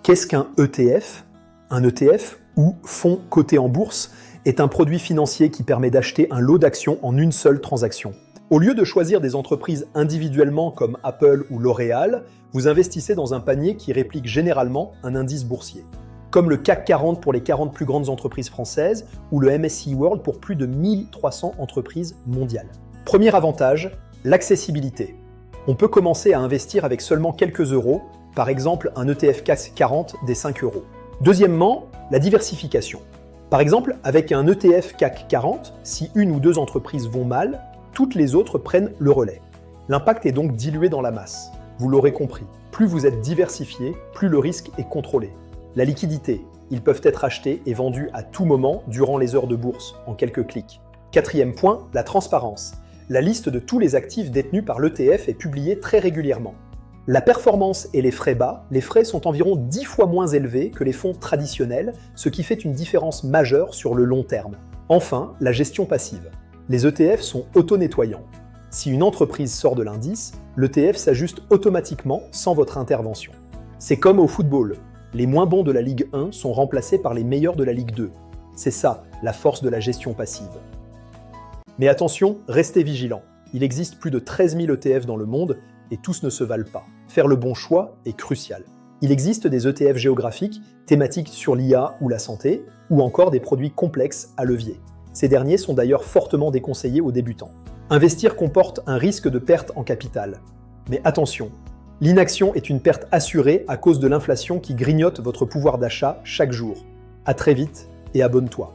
Qu'est-ce qu'un ETF? Un ETF, ou fonds coté en bourse, est un produit financier qui permet d'acheter un lot d'actions en une seule transaction. Au lieu de choisir des entreprises individuellement comme Apple ou L'Oréal, vous investissez dans un panier qui réplique généralement un indice boursier. Comme le CAC 40 pour les 40 plus grandes entreprises françaises ou le MSCI World pour plus de 1300 entreprises mondiales. Premier avantage, l'accessibilité. On peut commencer à investir avec seulement quelques euros, par exemple un ETF CAC 40 des 5 euros. Deuxièmement, la diversification. Par exemple, avec un ETF CAC 40, si une ou deux entreprises vont mal, toutes les autres prennent le relais. L'impact est donc dilué dans la masse. Vous l'aurez compris, plus vous êtes diversifié, plus le risque est contrôlé. La liquidité, ils peuvent être achetés et vendus à tout moment durant les heures de bourse, en quelques clics. Quatrième point, la transparence. La liste de tous les actifs détenus par l'ETF est publiée très régulièrement. La performance et les frais bas, les frais sont environ 10 fois moins élevés que les fonds traditionnels, ce qui fait une différence majeure sur le long terme. Enfin, la gestion passive. Les ETF sont auto-nettoyants. Si une entreprise sort de l'indice, l'ETF s'ajuste automatiquement sans votre intervention. C'est comme au football. Les moins bons de la Ligue 1 sont remplacés par les meilleurs de la Ligue 2. C'est ça, la force de la gestion passive. Mais attention, restez vigilants. Il existe plus de 13 000 ETF dans le monde et tous ne se valent pas. Faire le bon choix est crucial. Il existe des ETF géographiques, thématiques sur l'IA ou la santé, ou encore des produits complexes à levier. Ces derniers sont d'ailleurs fortement déconseillés aux débutants. Investir comporte un risque de perte en capital. Mais attention, l'inaction est une perte assurée à cause de l'inflation qui grignote votre pouvoir d'achat chaque jour. À très vite et abonne-toi.